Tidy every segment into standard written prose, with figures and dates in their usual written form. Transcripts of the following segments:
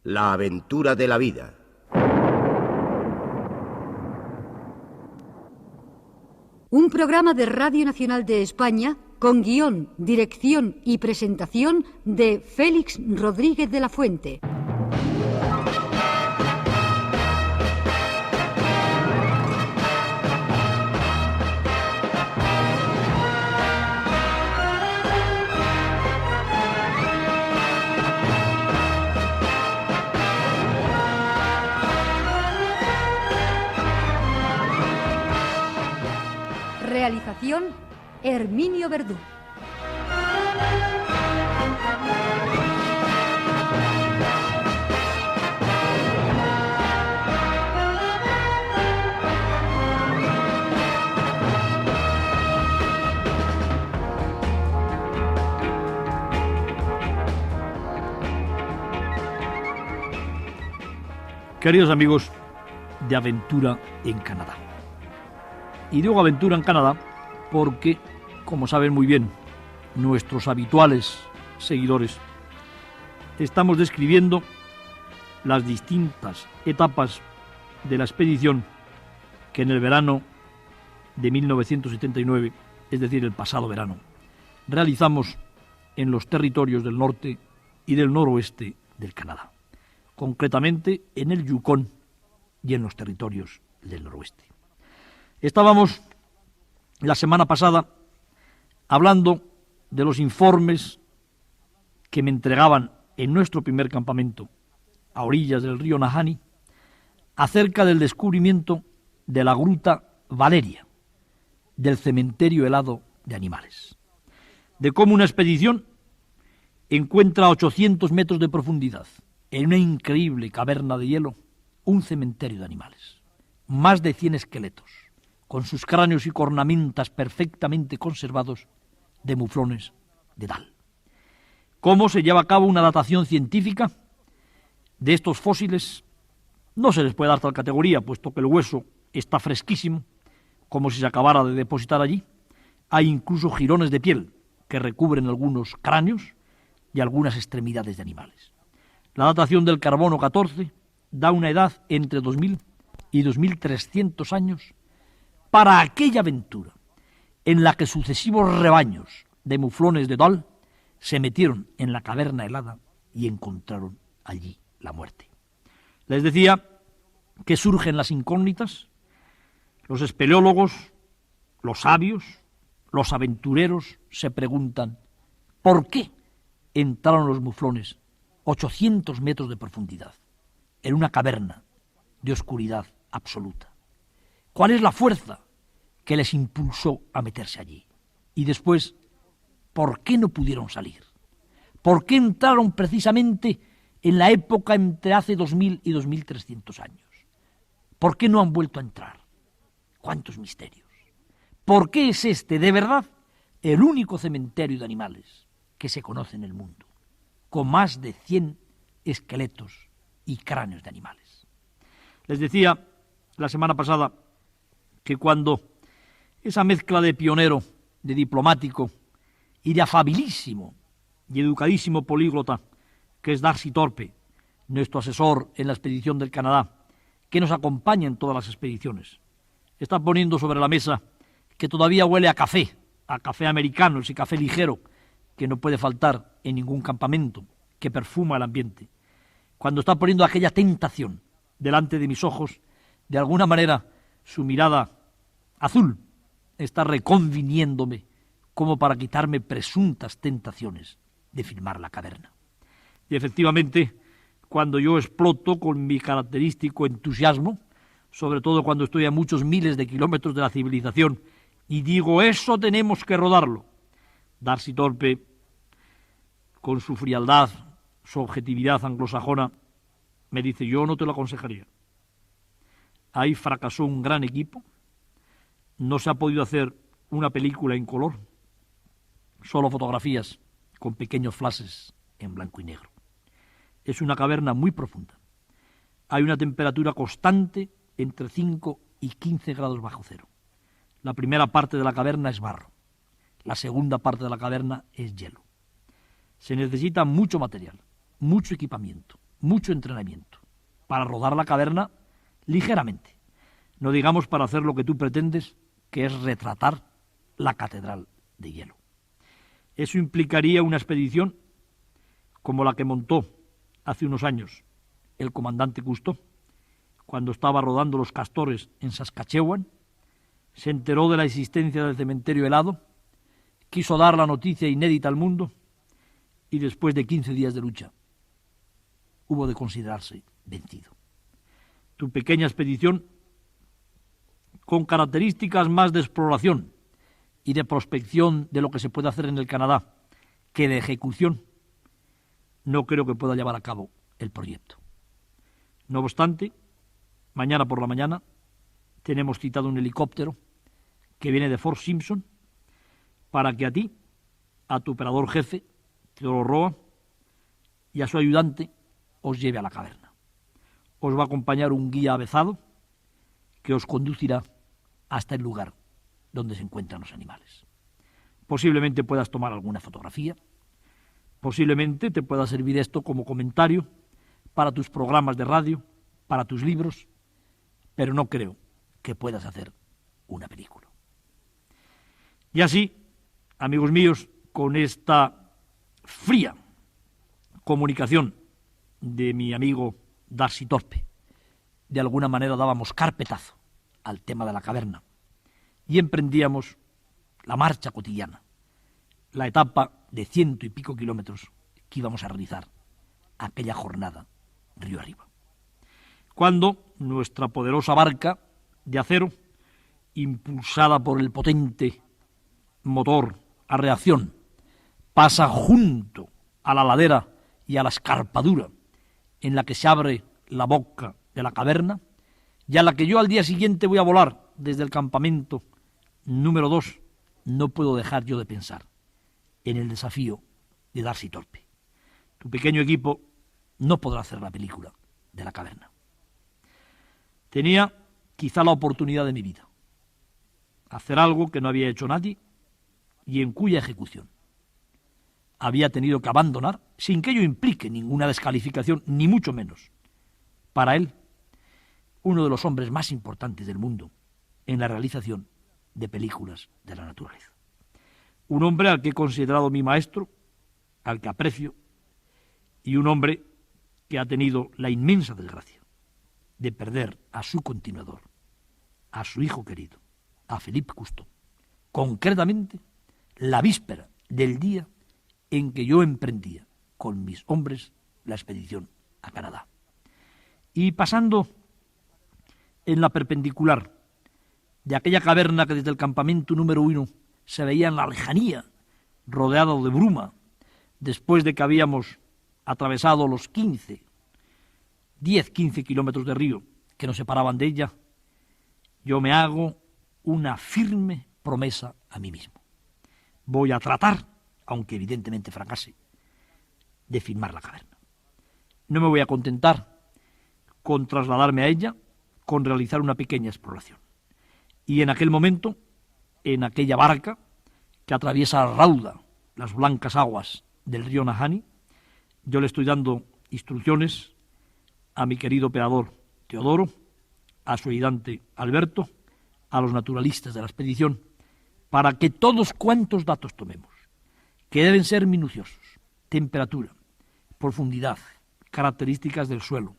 La aventura de la vida. Un programa de Radio Nacional de España con guión, dirección y presentación de Félix Rodríguez de la Fuente. Realización, Herminio Verdú. Queridos amigos de Aventura en Canadá. Y digo aventura en Canadá porque, como saben muy bien nuestros habituales seguidores, estamos describiendo las distintas etapas de la expedición que en el verano de 1979, es decir, el pasado verano, realizamos en los territorios del norte y del noroeste del Canadá, concretamente en el Yukon y en los territorios del noroeste. Estábamos la semana pasada hablando de los informes que me entregaban en nuestro primer campamento a orillas del río Nahanni acerca del descubrimiento de la gruta Valeria, del cementerio helado de animales, de cómo una expedición encuentra a 800 metros de profundidad, en una increíble caverna de hielo, un cementerio de animales, más de 100 esqueletos, con sus cráneos y cornamentas perfectamente conservados de muflones de Dall. ¿Cómo se lleva a cabo una datación científica de estos fósiles? No se les puede dar tal categoría, puesto que el hueso está fresquísimo, como si se acabara de depositar allí. Hay incluso jirones de piel que recubren algunos cráneos y algunas extremidades de animales. La datación del carbono 14 da una edad entre 2000 y 2300 años para aquella aventura en la que sucesivos rebaños de muflones de Dall se metieron en la caverna helada y encontraron allí la muerte. Les decía que surgen las incógnitas, los espeleólogos, los sabios, los aventureros se preguntan ¿por qué entraron los muflones 800 metros de profundidad en una caverna de oscuridad absoluta? ¿Cuál es la fuerza que les impulsó a meterse allí? Y después, ¿por qué no pudieron salir? ¿Por qué entraron precisamente en la época entre hace 2000 y 2300 años? ¿Por qué no han vuelto a entrar? ¿Cuántos misterios? ¿Por qué es este, de verdad, el único cementerio de animales que se conoce en el mundo, con más de 100 esqueletos y cráneos de animales? Les decía la semana pasada que cuando esa mezcla de pionero, de diplomático y de afabilísimo y educadísimo políglota que es Darcy Thorpe, nuestro asesor en la expedición del Canadá, que nos acompaña en todas las expediciones, está poniendo sobre la mesa que todavía huele a café americano, ese café ligero que no puede faltar en ningún campamento, que perfuma el ambiente. Cuando está poniendo aquella tentación delante de mis ojos, de alguna manera su mirada azul está reconviniéndome como para quitarme presuntas tentaciones de filmar la caverna. Y efectivamente, cuando yo exploto con mi característico entusiasmo, sobre todo cuando estoy a muchos miles de kilómetros de la civilización, y digo, eso tenemos que rodarlo, Darcy Thorpe, con su frialdad, su objetividad anglosajona, me dice, yo no te lo aconsejaría. Ahí fracasó un gran equipo, no se ha podido hacer una película en color, solo fotografías con pequeños flashes en blanco y negro. Es una caverna muy profunda. Hay una temperatura constante entre 5 y 15 grados bajo cero. La primera parte de la caverna es barro, la segunda parte de la caverna es hielo. Se necesita mucho material, mucho equipamiento, mucho entrenamiento para rodar la caverna ligeramente. No digamos para hacer lo que tú pretendes, que es retratar la catedral de hielo. Eso implicaría una expedición como la que montó hace unos años el comandante Cousteau, cuando estaba rodando Los Castores en Saskatchewan, se enteró de la existencia del cementerio helado, quiso dar la noticia inédita al mundo y después de 15 días de lucha hubo de considerarse vencido. Tu pequeña expedición, con características más de exploración y de prospección de lo que se puede hacer en el Canadá que de ejecución, no creo que pueda llevar a cabo el proyecto. No obstante, mañana por la mañana tenemos citado un helicóptero que viene de Fort Simpson para que a ti, a tu operador jefe, Teodoro Roa, y a su ayudante os lleve a la caverna. Os va a acompañar un guía avezado que os conducirá hasta el lugar donde se encuentran los animales. Posiblemente puedas tomar alguna fotografía, posiblemente te pueda servir esto como comentario para tus programas de radio, para tus libros, pero no creo que puedas hacer una película. Y así, amigos míos, con esta fría comunicación de mi amigo Darcy Thorpe, de alguna manera dábamos carpetazo al tema de la caverna y emprendíamos la marcha cotidiana, la etapa de 100 y pico kilómetros que íbamos a realizar aquella jornada río arriba. Cuando nuestra poderosa barca de acero, impulsada por el potente motor a reacción, pasa junto a la ladera y a la escarpadura en la que se abre la boca de la caverna, y a la que yo al día siguiente voy a volar desde el campamento número 2, no puedo dejar yo de pensar en el desafío de Darcy Thorpe. Tu pequeño equipo no podrá hacer la película de la caverna. Tenía quizá la oportunidad de mi vida, hacer algo que no había hecho nadie y en cuya ejecución había tenido que abandonar, sin que ello implique ninguna descalificación, ni mucho menos, para él, uno de los hombres más importantes del mundo en la realización de películas de la naturaleza. Un hombre al que he considerado mi maestro, al que aprecio, y un hombre que ha tenido la inmensa desgracia de perder a su continuador, a su hijo querido, a Philippe Cousteau, concretamente la víspera del día en que yo emprendía con mis hombres la expedición a Canadá. Y pasando en la perpendicular de aquella caverna que desde el campamento número 1 se veía en la lejanía, rodeado de bruma, después de que habíamos atravesado los 10-15 kilómetros de río que nos separaban de ella, yo me hago una firme promesa a mí mismo. Voy a tratar, aunque evidentemente fracase, de filmar la caverna. No me voy a contentar con trasladarme a ella, con realizar una pequeña exploración. Y en aquel momento, en aquella barca que atraviesa a rauda las blancas aguas del río Nahanni, yo le estoy dando instrucciones a mi querido operador Teodoro, a su ayudante Alberto, a los naturalistas de la expedición, para que todos cuantos datos tomemos, que deben ser minuciosos, temperatura, profundidad, características del suelo,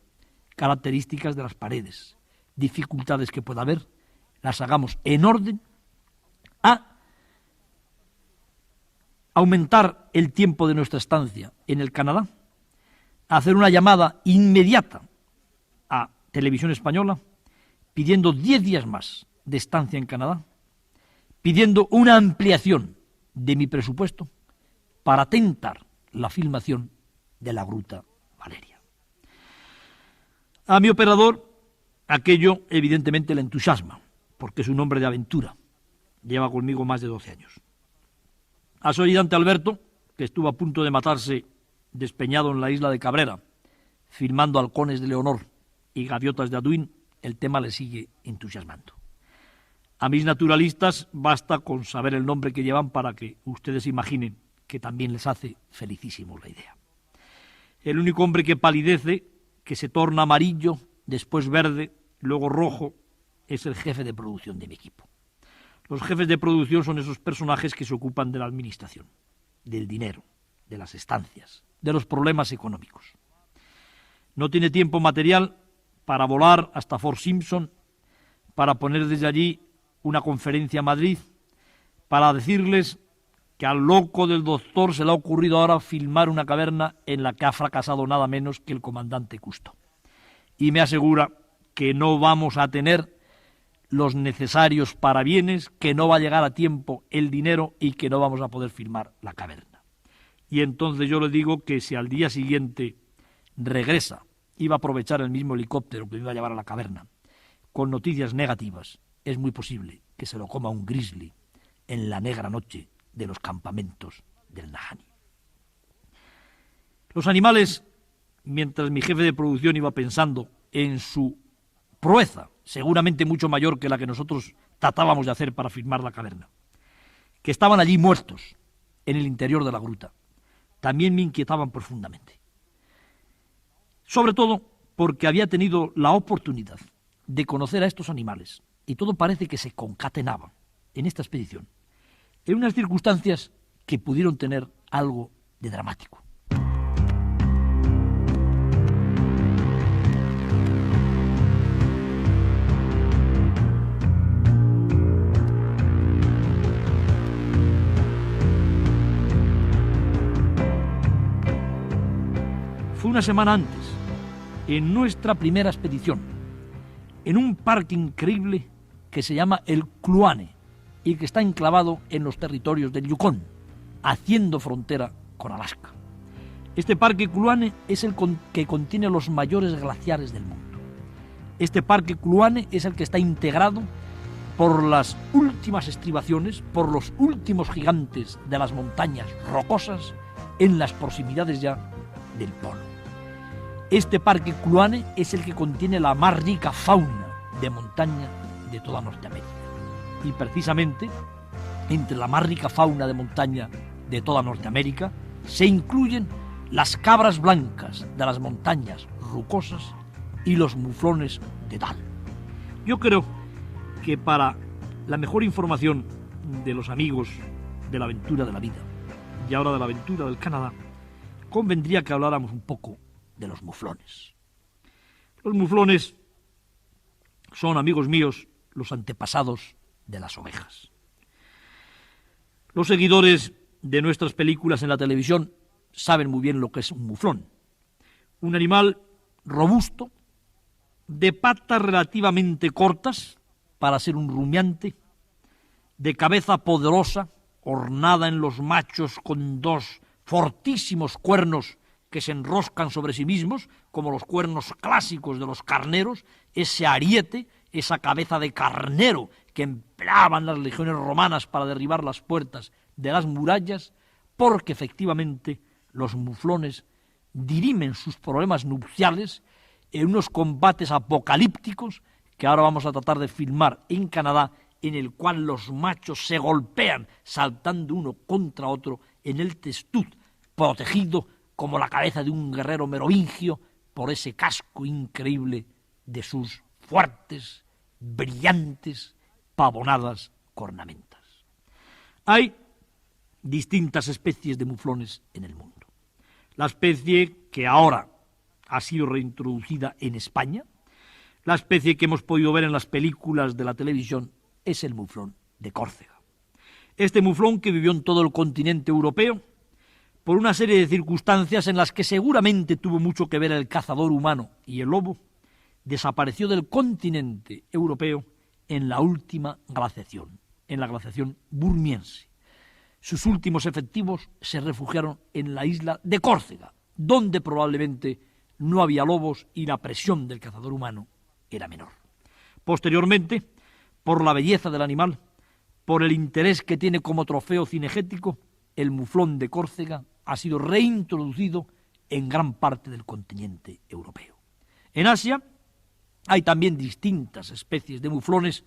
características de las paredes, dificultades que pueda haber, las hagamos en orden a aumentar el tiempo de nuestra estancia en el Canadá, a hacer una llamada inmediata a Televisión Española pidiendo 10 días más de estancia en Canadá, pidiendo una ampliación de mi presupuesto para tentar la filmación de la Gruta Valeria. A mi operador aquello evidentemente le entusiasma, porque es un hombre de aventura, lleva conmigo más de 12 años. A su ayudante Alberto, que estuvo a punto de matarse despeñado en la isla de Cabrera, filmando halcones de Leonor y gaviotas de Aduín, el tema le sigue entusiasmando. A mis naturalistas basta con saber el nombre que llevan para que ustedes imaginen que también les hace felicísimos la idea. El único hombre que palidece, que se torna amarillo, después verde, luego rojo, es el jefe de producción de mi equipo. Los jefes de producción son esos personajes que se ocupan de la administración, del dinero, de las estancias, de los problemas económicos. No tiene tiempo material para volar hasta Fort Simpson, para poner desde allí una conferencia a Madrid, para decirles que al loco del doctor se le ha ocurrido ahora filmar una caverna en la que ha fracasado nada menos que el comandante Cousteau. Y me asegura que no vamos a tener los necesarios parabienes, que no va a llegar a tiempo el dinero y que no vamos a poder filmar la caverna. Y entonces yo le digo que si al día siguiente regresa, iba a aprovechar el mismo helicóptero que me iba a llevar a la caverna, con noticias negativas, es muy posible que se lo coma un grizzly en la negra noche de los campamentos del Nahanni. Los animales, mientras mi jefe de producción iba pensando en su proeza, seguramente mucho mayor que la que nosotros tratábamos de hacer para filmar la caverna, que estaban allí muertos en el interior de la gruta, también me inquietaban profundamente. Sobre todo porque había tenido la oportunidad de conocer a estos animales, y todo parece que se concatenaban en esta expedición, en unas circunstancias que pudieron tener algo de dramático. Fue una semana antes, en nuestra primera expedición, en un parque increíble que se llama el Kluane y que está enclavado en los territorios del Yukón, haciendo frontera con Alaska. Este parque Kluane es el que contiene los mayores glaciares del mundo. Este parque Kluane es el que está integrado por las últimas estribaciones, por los últimos gigantes de las montañas rocosas en las proximidades ya del polo. Este parque Kluane es el que contiene la más rica fauna de montaña de toda Norteamérica. Y precisamente, entre la más rica fauna de montaña de toda Norteamérica, se incluyen las cabras blancas de las montañas rocosas y los muflones de Dall. Yo creo que para la mejor información de los amigos de la aventura de la vida y ahora de la aventura del Canadá, convendría que habláramos un poco de los muflones. Los muflones son, amigos míos, los antepasados de las ovejas. Los seguidores de nuestras películas en la televisión saben muy bien lo que es un muflón. Un animal robusto, de patas relativamente cortas para ser un rumiante, de cabeza poderosa, ornada en los machos con dos fortísimos cuernos que se enroscan sobre sí mismos, como los cuernos clásicos de los carneros, ese ariete, esa cabeza de carnero que empleaban las legiones romanas para derribar las puertas de las murallas, porque efectivamente los muflones dirimen sus problemas nupciales en unos combates apocalípticos que ahora vamos a tratar de filmar en Canadá, en el cual los machos se golpean saltando uno contra otro en el testuz, protegido como la cabeza de un guerrero merovingio por ese casco increíble de sus fuertes, brillantes, pavonadas cornamentas. Hay distintas especies de muflones en el mundo. La especie que ahora ha sido reintroducida en España, la especie que hemos podido ver en las películas de la televisión, es el muflón de Córcega. Este muflón, que vivió en todo el continente europeo, por una serie de circunstancias en las que seguramente tuvo mucho que ver el cazador humano y el lobo, desapareció del continente europeo en la última glaciación, en la glaciación burmiense. Sus últimos efectivos se refugiaron en la isla de Córcega, donde probablemente no había lobos y la presión del cazador humano era menor. Posteriormente, por la belleza del animal, por el interés que tiene como trofeo cinegético, el muflón de Córcega ha sido reintroducido en gran parte del continente europeo. En Asia hay también distintas especies de muflones,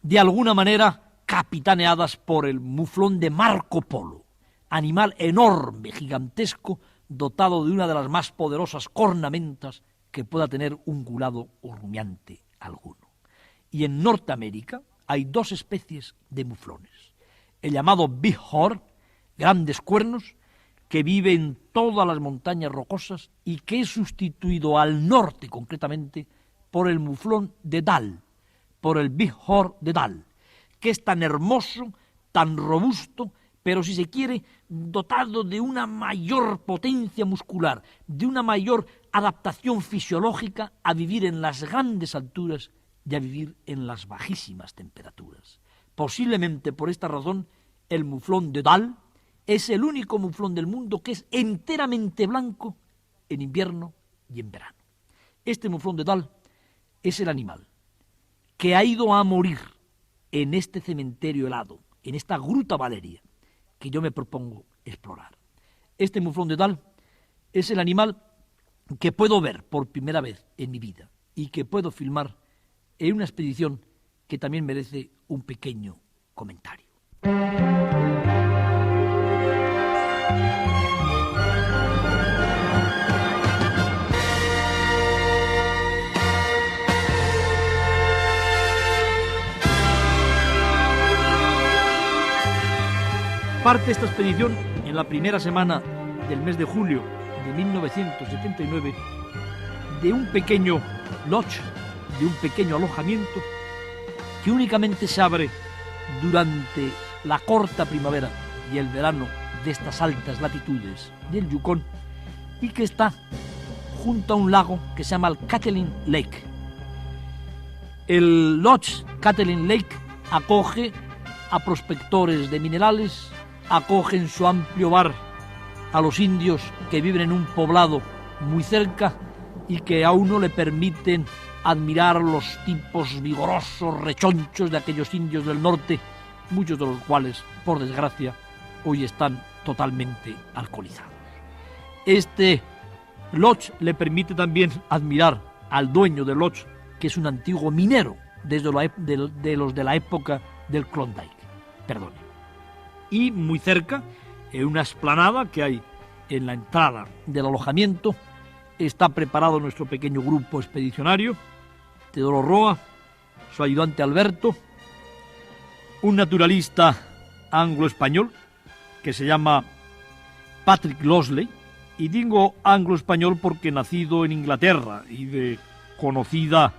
de alguna manera capitaneadas por el muflón de Marco Polo, animal enorme, gigantesco, dotado de una de las más poderosas cornamentas que pueda tener un gulado o rumiante alguno. Y en Norteamérica hay dos especies de muflones. El llamado bighorn, grandes cuernos, que vive en todas las montañas rocosas y que es sustituido al norte concretamente por el muflón de Dall, por el bighorn de Dall, que es tan hermoso, tan robusto, pero si se quiere, dotado de una mayor potencia muscular, de una mayor adaptación fisiológica a vivir en las grandes alturas y a vivir en las bajísimas temperaturas. Posiblemente por esta razón, el muflón de Dall es el único muflón del mundo que es enteramente blanco en invierno y en verano. Este muflón de Dall es el animal que ha ido a morir en este cementerio helado, en esta gruta Valeria, que yo me propongo explorar. Este muflón de Dall es el animal que puedo ver por primera vez en mi vida y que puedo filmar en una expedición que también merece un pequeño comentario. Parte esta expedición en la primera semana del mes de julio de 1979 de un pequeño lodge, de un pequeño alojamiento que únicamente se abre durante la corta primavera y el verano de estas altas latitudes del Yukón y que está junto a un lago que se llama el Kathleen Lake. El lodge Kathleen Lake acoge a prospectores de minerales, acoge en su amplio bar a los indios que viven en un poblado muy cerca y que a uno le permiten admirar los tipos vigorosos, rechonchos de aquellos indios del norte, muchos de los cuales, por desgracia, hoy están totalmente alcoholizados. Este lodge le permite también admirar al dueño del lodge, que es un antiguo minero desde los de la época del Klondike. Perdone. Y muy cerca, en una explanada que hay en la entrada del alojamiento, está preparado nuestro pequeño grupo expedicionario, Teodoro Roa, su ayudante Alberto, un naturalista anglo-español que se llama Patrick Losley, y digo anglo-español porque nacido en Inglaterra y de conocida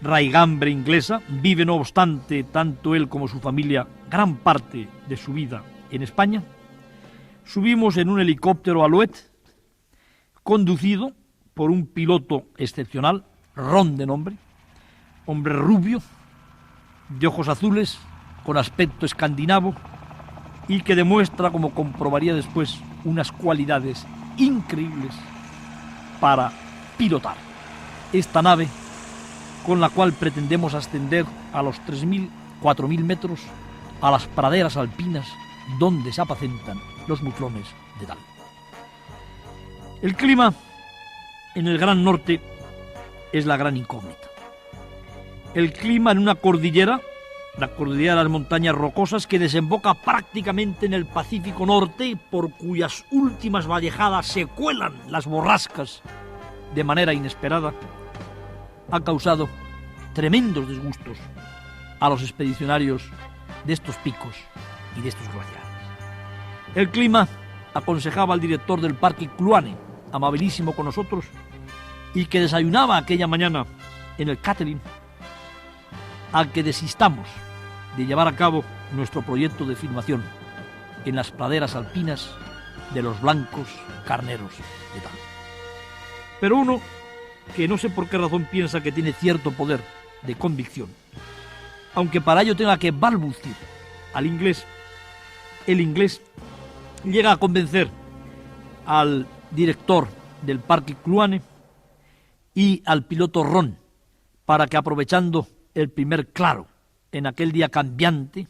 raigambre inglesa, vive no obstante tanto él como su familia gran parte de su vida en España. Subimos en un helicóptero Alouette conducido por un piloto excepcional, Ron de nombre, hombre rubio, de ojos azules, con aspecto escandinavo y que demuestra, como comprobaría después, unas cualidades increíbles para pilotar esta nave con la cual pretendemos ascender a los 3.000, 4.000 metros a las praderas alpinas donde se apacentan los muflones de Dall. El clima en el Gran Norte es la gran incógnita. El clima en una cordillera, la cordillera de las montañas rocosas, que desemboca prácticamente en el Pacífico Norte, por cuyas últimas vallejadas se cuelan las borrascas de manera inesperada, ha causado tremendos disgustos a los expedicionarios de estos picos y de estos glaciares. El clima aconsejaba al director del Parque Kluane, amabilísimo con nosotros, y que desayunaba aquella mañana en el Kathleen, a que desistamos de llevar a cabo nuestro proyecto de filmación en las praderas alpinas de los blancos carneros de Dall. Pero uno que no sé por qué razón piensa que tiene cierto poder de convicción, aunque para ello tenga que balbucir al inglés, el inglés llega a convencer al director del Parque Kluane y al piloto Ron para que, aprovechando el primer claro en aquel día cambiante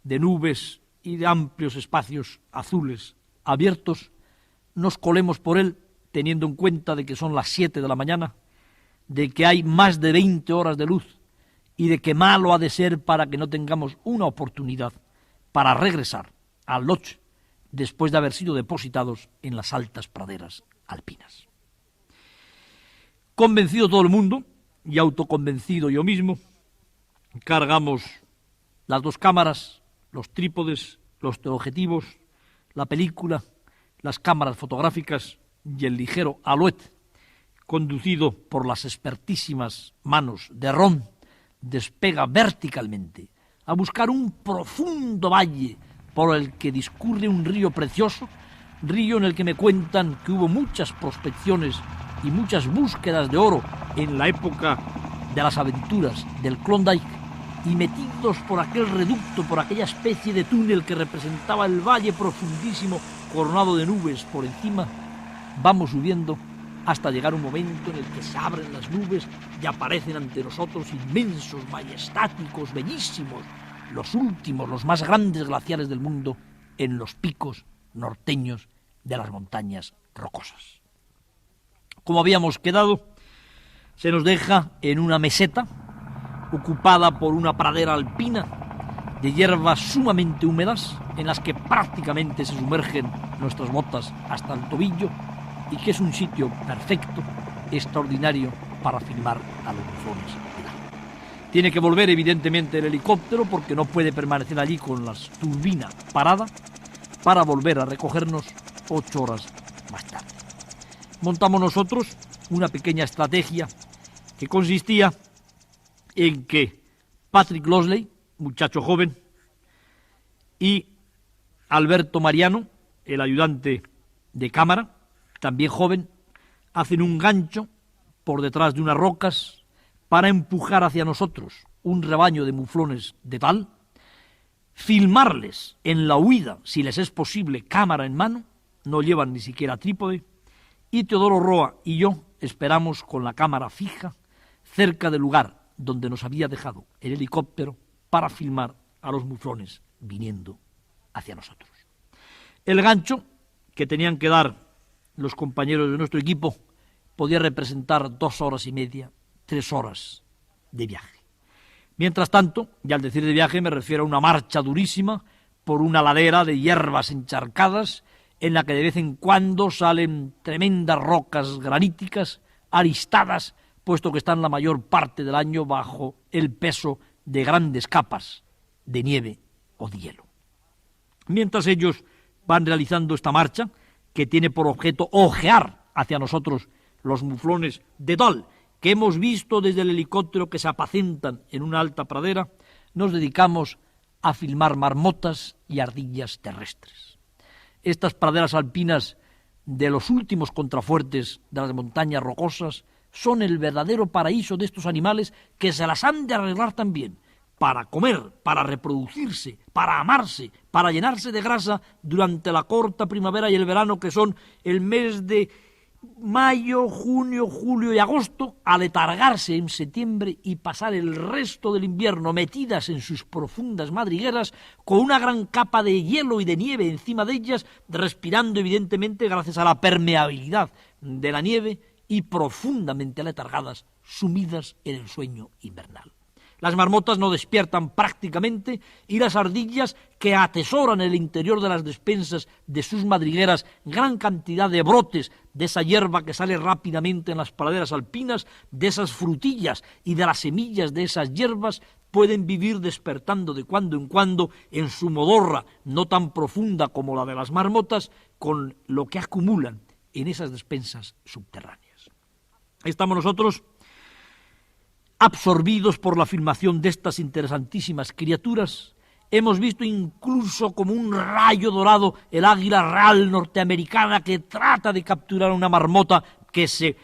de nubes y de amplios espacios azules abiertos, nos colemos por él, teniendo en cuenta de que son las 7 de la mañana, de que hay más de 20 horas de luz y de que malo ha de ser para que no tengamos una oportunidad para regresar al lodge después de haber sido depositados en las altas praderas alpinas. Convencido todo el mundo, y autoconvencido yo mismo, cargamos las 2 cámaras, los trípodes, los teleobjetivos, la película, las cámaras fotográficas y el ligero Alouette, conducido por las expertísimas manos de Ron, despega verticalmente a buscar un profundo valle por el que discurre un río precioso, río en el que me cuentan que hubo muchas prospecciones y muchas búsquedas de oro en la época de las aventuras del Klondike, y metidos por aquel reducto, por aquella especie de túnel que representaba el valle profundísimo coronado de nubes por encima, vamos subiendo hasta llegar un momento en el que se abren las nubes y aparecen ante nosotros inmensos, majestáticos, bellísimos, los últimos, los más grandes glaciares del mundo en los picos norteños de las montañas rocosas. Como habíamos quedado, se nos deja en una meseta ocupada por una pradera alpina de hierbas sumamente húmedas en las que prácticamente se sumergen nuestras botas hasta el tobillo, y que es un sitio perfecto, extraordinario para filmar a los bufones. Tiene que volver evidentemente el helicóptero porque no puede permanecer allí con la turbina parada para volver a recogernos 8 horas más tarde. Montamos nosotros una pequeña estrategia que consistía en que Patrick Losley, muchacho joven, y Alberto Mariano, el ayudante de cámara, también joven, hacen un gancho por detrás de unas rocas para empujar hacia nosotros un rebaño de muflones de tal, filmarles en la huida, si les es posible, cámara en mano, no llevan ni siquiera trípode, y Teodoro Roa y yo esperamos con la cámara fija cerca del lugar donde nos había dejado el helicóptero para filmar a los muflones viniendo hacia nosotros. El gancho que tenían que dar los compañeros de nuestro equipo podía representar 2 horas y media, 3 horas de viaje. Mientras tanto, y al decir de viaje me refiero a una marcha durísima por una ladera de hierbas encharcadas en la que de vez en cuando salen tremendas rocas graníticas aristadas, puesto que están la mayor parte del año bajo el peso de grandes capas de nieve o de hielo. Mientras ellos van realizando esta marcha, que tiene por objeto ojear hacia nosotros los muflones de tal que hemos visto desde el helicóptero que se apacentan en una alta pradera, nos dedicamos a filmar marmotas y ardillas terrestres. Estas praderas alpinas de los últimos contrafuertes de las montañas rocosas son el verdadero paraíso de estos animales que se las han de arreglar también para comer, para reproducirse, para amarse, para llenarse de grasa durante la corta primavera y el verano, que son el mes de mayo, junio, julio y agosto, a letargarse en septiembre y pasar el resto del invierno metidas en sus profundas madrigueras con una gran capa de hielo y de nieve encima de ellas, respirando evidentemente gracias a la permeabilidad de la nieve y profundamente aletargadas, sumidas en el sueño invernal. Las marmotas no despiertan prácticamente y las ardillas, que atesoran en el interior de las despensas de sus madrigueras gran cantidad de brotes de esa hierba que sale rápidamente en las praderas alpinas, de esas frutillas y de las semillas de esas hierbas, pueden vivir despertando de cuando en cuando en su modorra, no tan profunda como la de las marmotas, con lo que acumulan en esas despensas subterráneas. Estamos nosotros absorbidos por la filmación de estas interesantísimas criaturas. Hemos visto incluso como un rayo dorado el águila real norteamericana que trata de capturar a una marmota, que se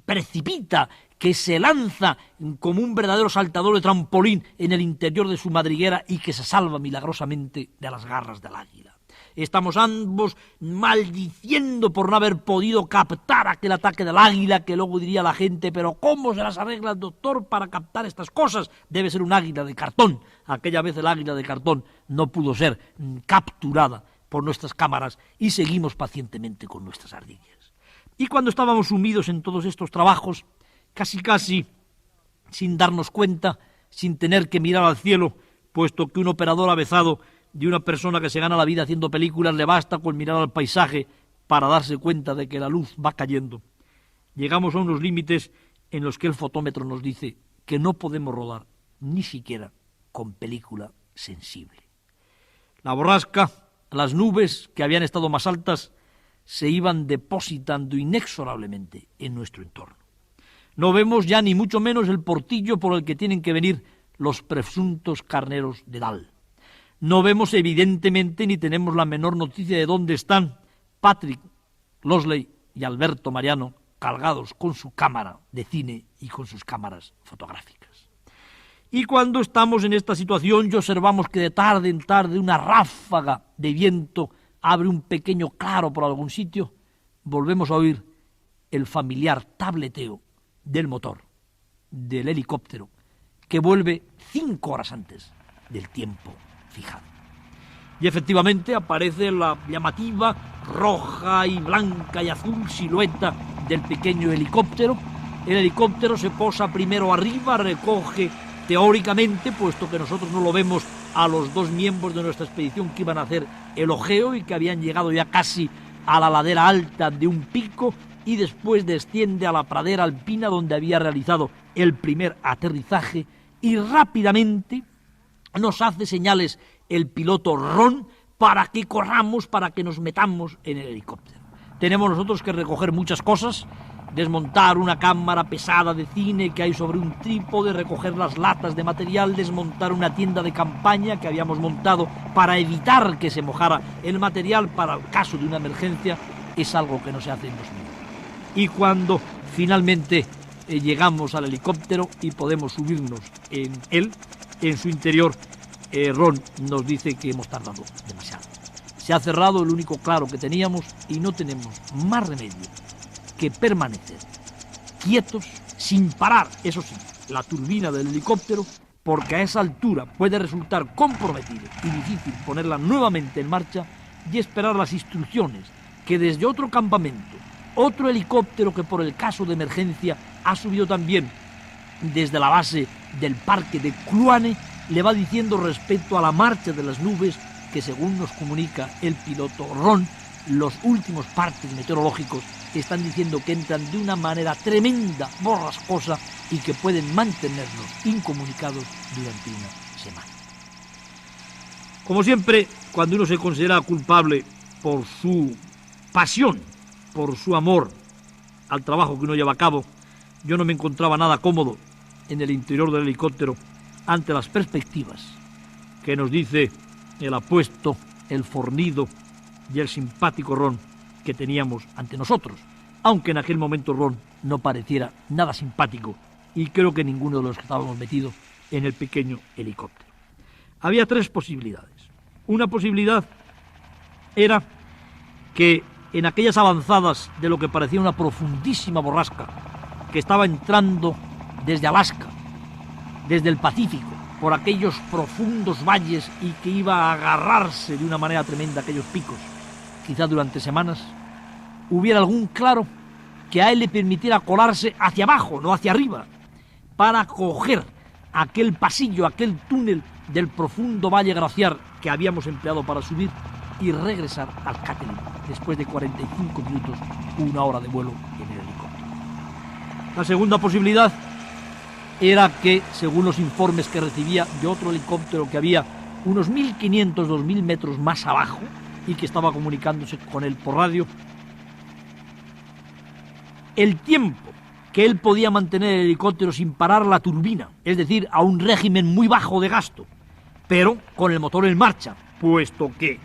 precipita, que se lanza como un verdadero saltador de trampolín en el interior de su madriguera y que se salva milagrosamente de las garras del águila. Estamos ambos maldiciendo por no haber podido captar aquel ataque del águila, que luego diría la gente, pero ¿cómo se las arregla el doctor para captar estas cosas? Debe ser un águila de cartón. Aquella vez el águila de cartón no pudo ser capturada por nuestras cámaras y seguimos pacientemente con nuestras ardillas. Y cuando estábamos sumidos en todos estos trabajos, casi sin darnos cuenta, sin tener que mirar al cielo, puesto que un operador avezado de una persona que se gana la vida haciendo películas, le basta con mirar al paisaje para darse cuenta de que la luz va cayendo. Llegamos a unos límites en los que el fotómetro nos dice que no podemos rodar ni siquiera con película sensible. La borrasca, las nubes que habían estado más altas, se iban depositando inexorablemente en nuestro entorno. No vemos ya ni mucho menos el portillo por el que tienen que venir los presuntos carneros de Dal. No vemos evidentemente ni tenemos la menor noticia de dónde están Patrick, Losley y Alberto Mariano, cargados con su cámara de cine y con sus cámaras fotográficas. Y cuando estamos en esta situación y observamos que de tarde en tarde una ráfaga de viento abre un pequeño claro por algún sitio, volvemos a oír el familiar tableteo del motor, del helicóptero, que vuelve 5 horas antes del tiempo fijado. Y efectivamente aparece la llamativa roja y blanca y azul silueta del pequeño helicóptero. El helicóptero se posa primero arriba, recoge teóricamente, puesto que nosotros no lo vemos, a los 2 miembros de nuestra expedición que iban a hacer el ojeo y que habían llegado ya casi a la ladera alta de un pico, y después desciende a la pradera alpina donde había realizado el primer aterrizaje, y rápidamente nos hace señales el piloto Ron para que corramos, para que nos metamos en el helicóptero. Tenemos nosotros que recoger muchas cosas, desmontar una cámara pesada de cine que hay sobre un trípode, recoger las latas de material, desmontar una tienda de campaña que habíamos montado para evitar que se mojara el material para el caso de una emergencia. Es algo que no se hace en 2 minutos. Y cuando finalmente llegamos al helicóptero y podemos subirnos en él, en su interior, Ron nos dice que hemos tardado demasiado. Se ha cerrado el único claro que teníamos y no tenemos más remedio que permanecer quietos, sin parar, eso sí, la turbina del helicóptero, porque a esa altura puede resultar comprometido y difícil ponerla nuevamente en marcha, y esperar las instrucciones que desde otro campamento, otro helicóptero que por el caso de emergencia ha subido también desde la base del parque de Kluane, le va diciendo respecto a la marcha de las nubes que, según nos comunica el piloto Ron, los últimos partes meteorológicos están diciendo que entran de una manera tremenda, borrascosa, y que pueden mantenernos incomunicados durante una semana. Como siempre, cuando uno se considera culpable por su pasión, por su amor al trabajo que uno lleva a cabo, yo no me encontraba nada cómodo en el interior del helicóptero ante las perspectivas que nos dice el apuesto, el fornido y el simpático Ron que teníamos ante nosotros, aunque en aquel momento Ron no pareciera nada simpático, y creo que ninguno de los que estábamos metidos en el pequeño helicóptero. Había 3 posibilidades. Una posibilidad era que en aquellas avanzadas de lo que parecía una profundísima borrasca que estaba entrando desde Alaska, desde el Pacífico, por aquellos profundos valles, y que iba a agarrarse de una manera tremenda a aquellos picos, quizá durante semanas, hubiera algún claro que a él le permitiera colarse hacia abajo, no hacia arriba, para coger aquel pasillo, aquel túnel del profundo valle glaciar que habíamos empleado para subir y regresar al Catherine después de 45 minutos, 1 hora de vuelo en el helicóptero. La segunda posibilidad era que, según los informes que recibía de otro helicóptero que había unos 1.500, 2.000 metros más abajo y que estaba comunicándose con él por radio, el tiempo que él podía mantener el helicóptero sin parar la turbina, es decir, a un régimen muy bajo de gasto, pero con el motor en marcha, puesto que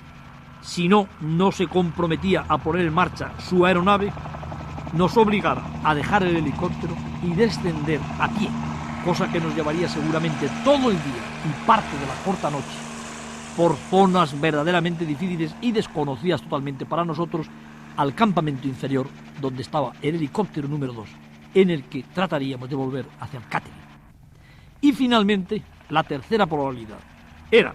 si no se comprometía a poner en marcha su aeronave, nos obligara a dejar el helicóptero y descender a pie, cosa que nos llevaría seguramente todo el día y parte de la corta noche por zonas verdaderamente difíciles y desconocidas totalmente para nosotros, al campamento inferior donde estaba el helicóptero número 2, en el que trataríamos de volver hacia el Catherine. Y finalmente, la tercera probabilidad era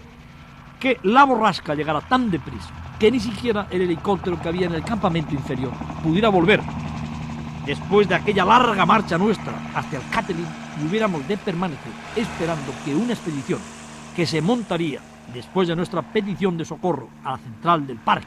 que la borrasca llegara tan deprisa que ni siquiera el helicóptero que había en el campamento inferior pudiera volver. Después de aquella larga marcha nuestra hacia el Catherine, hubiéramos de permanecer esperando que una expedición que se montaría después de nuestra petición de socorro a la central del parque,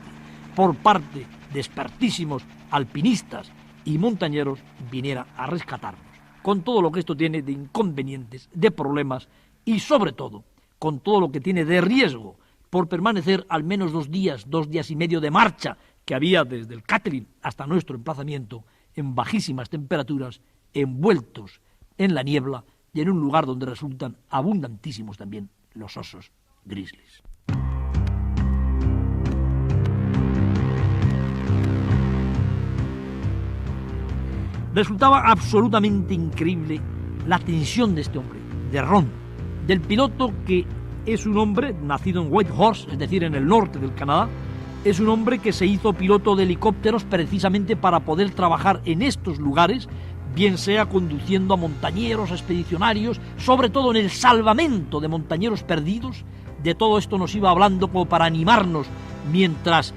por parte de expertísimos alpinistas y montañeros, viniera a rescatarnos, con todo lo que esto tiene de inconvenientes, de problemas y sobre todo con todo lo que tiene de riesgo por permanecer al menos 2 días y medio de marcha que había desde el Catherine hasta nuestro emplazamiento en bajísimas temperaturas, envueltos en la niebla y en un lugar donde resultan abundantísimos también los osos grizzlies. Resultaba absolutamente increíble la tensión de este hombre, de Ron, del piloto, que es un hombre nacido en Whitehorse, es decir, en el norte del Canadá. Es un hombre que se hizo piloto de helicópteros precisamente para poder trabajar en estos lugares, bien sea conduciendo a montañeros, a expedicionarios, sobre todo en el salvamento de montañeros perdidos. De todo esto nos iba hablando como para animarnos mientras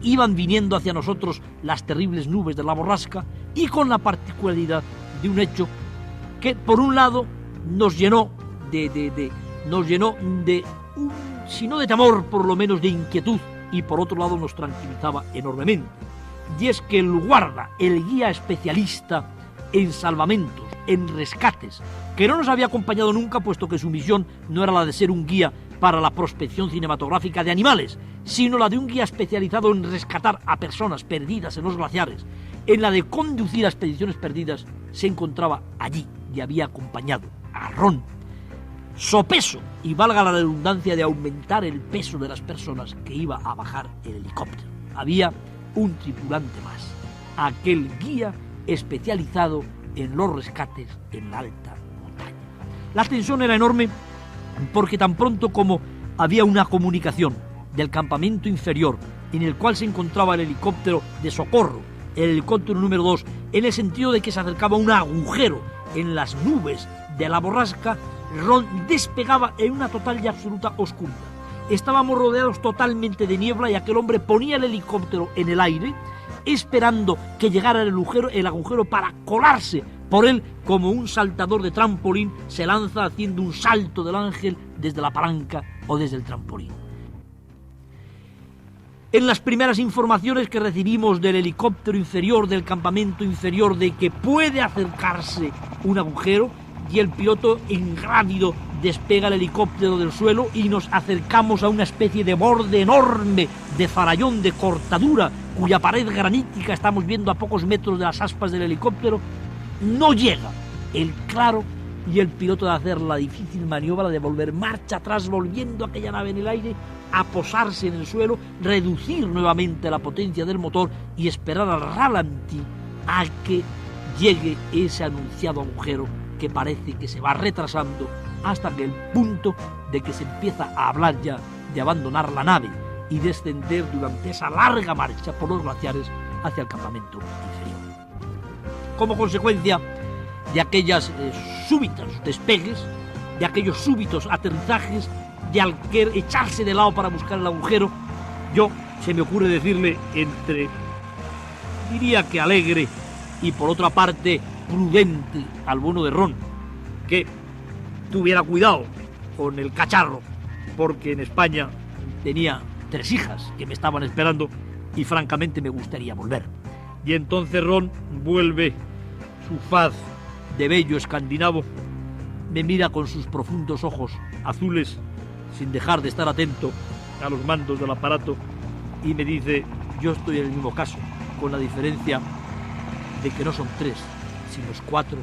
iban viniendo hacia nosotros las terribles nubes de la borrasca, y con la particularidad de un hecho que, por un lado, nos llenó si no de temor, por lo menos de inquietud, y por otro lado nos tranquilizaba enormemente. Y es que el guarda, el guía especialista en salvamentos, en rescates, que no nos había acompañado nunca, puesto que su misión no era la de ser un guía para la prospección cinematográfica de animales, sino la de un guía especializado en rescatar a personas perdidas en los glaciares, en la de conducir a expediciones perdidas, se encontraba allí y había acompañado a Ron, sopeso, y valga la redundancia de aumentar el peso de las personas que iba a bajar el helicóptero. Había un tripulante más, aquel guía especializado en los rescates en la alta montaña. La tensión era enorme porque tan pronto como había una comunicación del campamento inferior en el cual se encontraba el helicóptero de socorro, el helicóptero número 2, en el sentido de que se acercaba un agujero en las nubes de la borrasca, Ron despegaba en una total y absoluta oscuridad. Estábamos rodeados totalmente de niebla y aquel hombre ponía el helicóptero en el aire, esperando que llegara el agujero para colarse por él como un saltador de trampolín se lanza haciendo un salto del ángel desde la palanca o desde el trampolín. En las primeras informaciones que recibimos del helicóptero inferior, del campamento inferior, de que puede acercarse un agujero, y el piloto ingrávido despega el helicóptero del suelo y nos acercamos a una especie de borde enorme de farallón, de cortadura, cuya pared granítica estamos viendo a pocos metros de las aspas del helicóptero. No llega el claro y el piloto de hacer la difícil maniobra de volver marcha atrás, volviendo aquella nave en el aire a posarse en el suelo, reducir nuevamente la potencia del motor y esperar al ralentí a que llegue ese anunciado agujero, que parece que se va retrasando hasta que el punto de que se empieza a hablar ya de abandonar la nave y descender durante esa larga marcha por los glaciares hacia el campamento inferior. Como consecuencia de aquellas súbitos despegues, de aquellos súbitos aterrizajes, de al querer echarse de lado para buscar el agujero, se me ocurre decirle, diría que alegre y por otra parte prudente, al bueno de Ron, que tuviera cuidado con el cacharro, porque en España tenía 3 hijas que me estaban esperando y francamente me gustaría volver. Y entonces Ron vuelve su faz de bello escandinavo, me mira con sus profundos ojos azules, sin dejar de estar atento a los mandos del aparato, y me dice: yo estoy en el mismo caso, con la diferencia de que no son 3, sino 4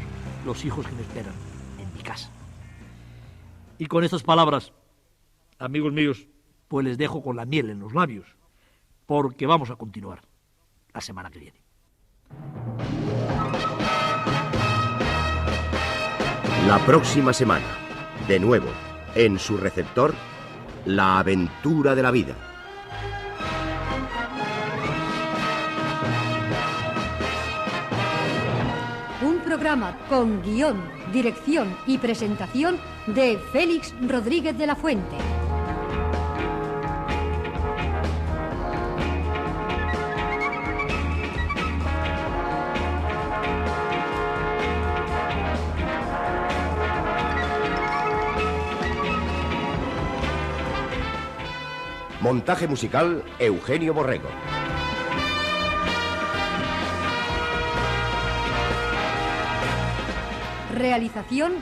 los hijos que me esperan en mi casa. Y con estas palabras, amigos míos, pues les dejo con la miel en los labios, porque vamos a continuar la semana que viene. La próxima semana, de nuevo, en su receptor, La aventura de la vida. Un programa con guión, dirección y presentación de Félix Rodríguez de la Fuente. Montaje musical, Eugenio Borrego. Realización,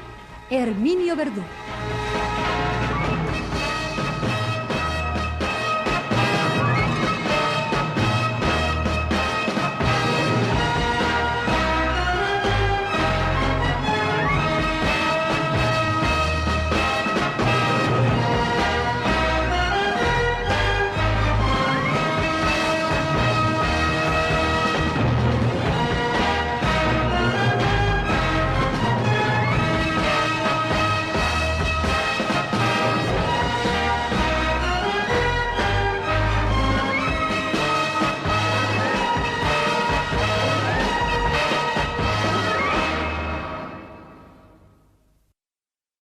Herminio Verdú.